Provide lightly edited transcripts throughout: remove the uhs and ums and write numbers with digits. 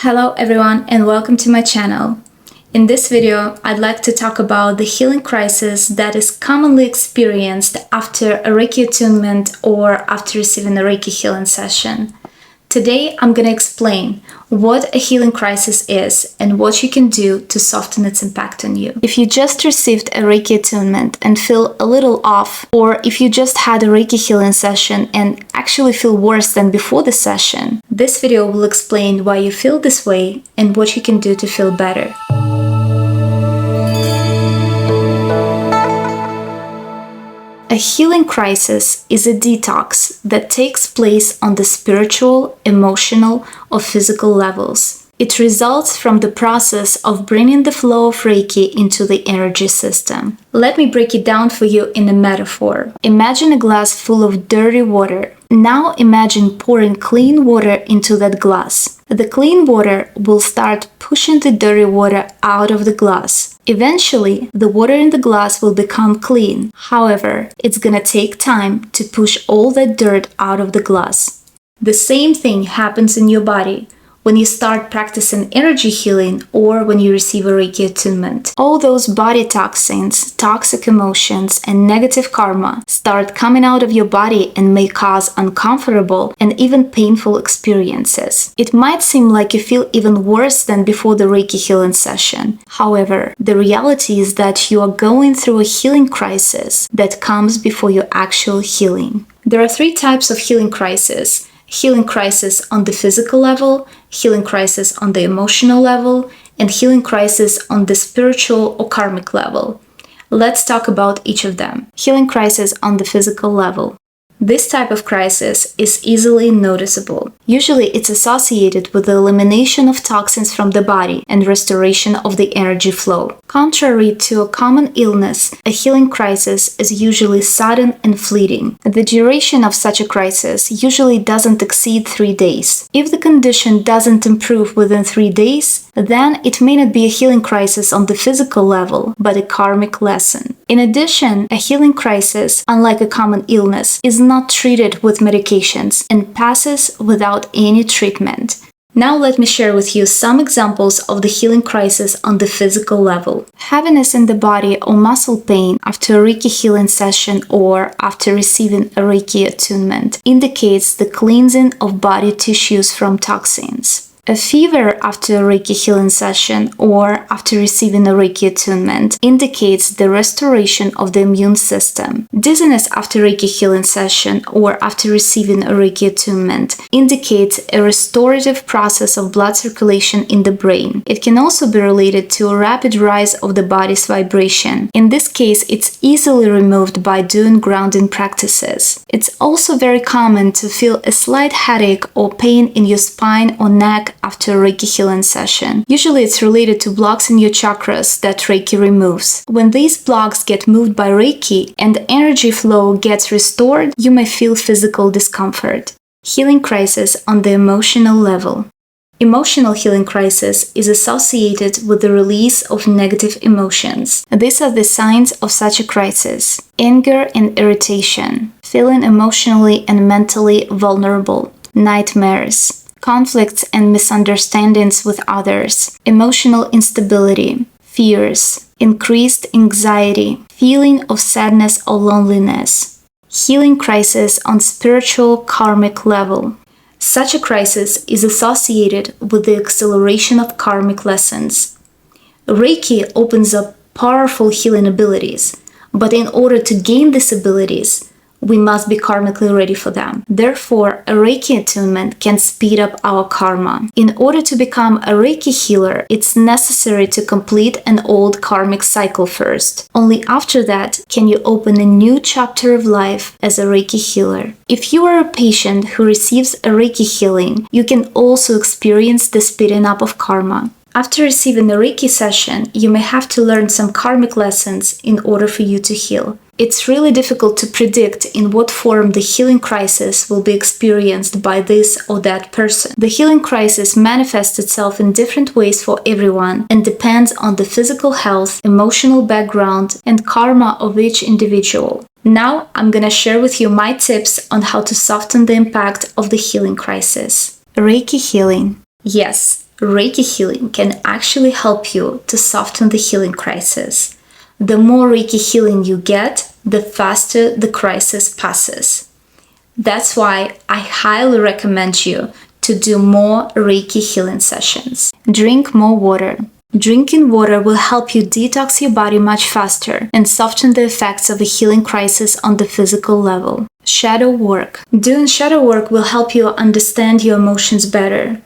Hello everyone and welcome to my channel. In this video, I'd like to talk about the healing crisis that is commonly experienced after a Reiki attunement or after receiving a Reiki healing session. Today, I'm going to explain what a healing crisis is and what you can do to soften its impact on you. If you just received a Reiki attunement and feel a little off, or if you just had a Reiki healing session and actually feel worse than before the session, this video will explain why you feel this way and what you can do to feel better. A healing crisis is a detox that takes place on the spiritual, emotional, or physical levels. It results from the process of bringing the flow of Reiki into the energy system. Let me break it down for you in a metaphor. Imagine a glass full of dirty water. Now imagine pouring clean water into that glass. The clean water will start pushing the dirty water out of the glass. Eventually, the water in the glass will become clean. However, it's gonna take time to push all that dirt out of the glass. The same thing happens in your body when you start practicing energy healing or when you receive a Reiki attunement. All those body toxins, toxic emotions, and negative karma start coming out of your body and may cause uncomfortable and even painful experiences. It might seem like you feel even worse than before the Reiki healing session. However, the reality is that you are going through a healing crisis that comes before your actual healing. There are three types of healing crisis. Healing crisis on the physical level, healing crisis on the emotional level, and healing crisis on the spiritual or karmic level. Let's talk about each of them. Healing crisis on the physical level. This type of crisis is easily noticeable. Usually it's associated with the elimination of toxins from the body and restoration of the energy flow. Contrary to a common illness, a healing crisis is usually sudden and fleeting. The duration of such a crisis usually doesn't exceed 3 days. If the condition doesn't improve within 3 days, then it may not be a healing crisis on the physical level, but a karmic lesson. In addition, a healing crisis, unlike a common illness, is not treated with medications and passes without any treatment. Now let me share with you some examples of the healing crisis on the physical level. Heaviness in the body or muscle pain after a Reiki healing session or after receiving a Reiki attunement indicates the cleansing of body tissues from toxins. A fever after a Reiki healing session or after receiving a Reiki attunement indicates the restoration of the immune system. Dizziness after a Reiki healing session or after receiving a Reiki attunement indicates a restorative process of blood circulation in the brain. It can also be related to a rapid rise of the body's vibration. In this case, it's easily removed by doing grounding practices. It's also very common to feel a slight headache or pain in your spine or neck after a Reiki healing session. Usually it's related to blocks in your chakras that Reiki removes. When these blocks get moved by Reiki and the energy flow gets restored, you may feel physical discomfort. Healing crisis on the emotional level. Emotional healing crisis is associated with the release of negative emotions. These are the signs of such a crisis: anger and irritation, feeling emotionally and mentally vulnerable, nightmares, conflicts and misunderstandings with others, emotional instability, fears, increased anxiety, feeling of sadness or loneliness. Healing crisis on spiritual karmic level. Such a crisis is associated with the acceleration of karmic lessons. Reiki opens up powerful healing abilities, but in order to gain these abilities, we must be karmically ready for them. Therefore, a Reiki attunement can speed up our karma. In order to become a Reiki healer, it's necessary to complete an old karmic cycle first. Only after that can you open a new chapter of life as a Reiki healer. If you are a patient who receives a Reiki healing, you can also experience the speeding up of karma. After receiving a Reiki session, you may have to learn some karmic lessons in order for you to heal. It's really difficult to predict in what form the healing crisis will be experienced by this or that person. The healing crisis manifests itself in different ways for everyone and depends on the physical health, emotional background, and karma of each individual. Now, I'm gonna share with you my tips on how to soften the impact of the healing crisis. Reiki healing. Yes, Reiki healing can actually help you to soften the healing crisis. The more Reiki healing you get, the faster the crisis passes. That's why I highly recommend you to do more Reiki healing sessions. Drink more water. Drinking water will help you detox your body much faster and soften the effects of a healing crisis on the physical level. Shadow work. Doing shadow work will help you understand your emotions better.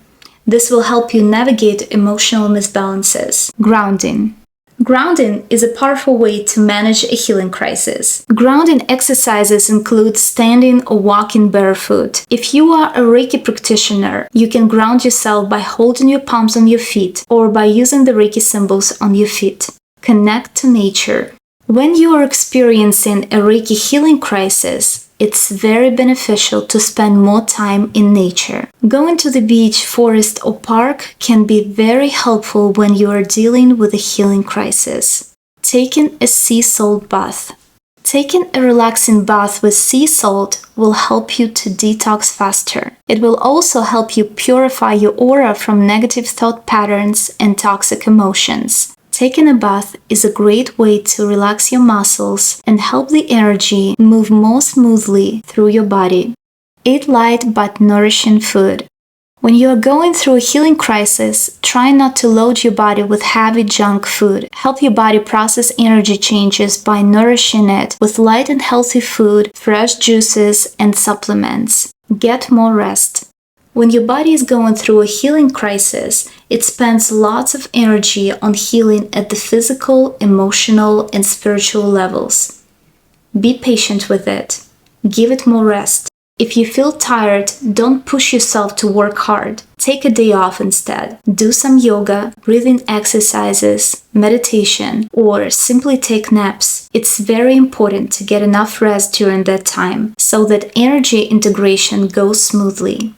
This will help you navigate emotional misbalances. Grounding. Grounding is a powerful way to manage a healing crisis. Grounding exercises include standing or walking barefoot. If you are a Reiki practitioner, you can ground yourself by holding your palms on your feet or by using the Reiki symbols on your feet. Connect to nature. When you are experiencing a Reiki healing crisis, it's very beneficial to spend more time in nature. Going to the beach, forest, or park can be very helpful when you are dealing with a healing crisis. Taking a sea salt bath. Taking a relaxing bath with sea salt will help you to detox faster. It will also help you purify your aura from negative thought patterns and toxic emotions. Taking a bath is a great way to relax your muscles and help the energy move more smoothly through your body. Eat light but nourishing food. When you are going through a healing crisis, try not to load your body with heavy junk food. Help your body process energy changes by nourishing it with light and healthy food, fresh juices, and supplements. Get more rest. When your body is going through a healing crisis, it spends lots of energy on healing at the physical, emotional, and spiritual levels. Be patient with it. Give it more rest. If you feel tired, don't push yourself to work hard. Take a day off instead. Do some yoga, breathing exercises, meditation, or simply take naps. It's very important to get enough rest during that time so that energy integration goes smoothly.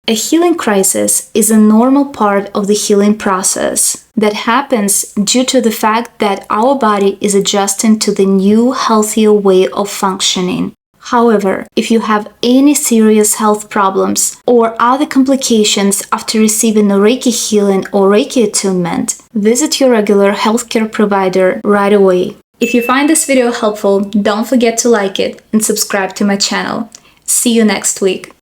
A healing crisis is a normal part of the healing process that happens due to the fact that our body is adjusting to the new, healthier way of functioning. However, if you have any serious health problems or other complications after receiving a Reiki healing or Reiki attunement, visit your regular healthcare provider right away. If you find this video helpful, don't forget to like it and subscribe to my channel. See you next week.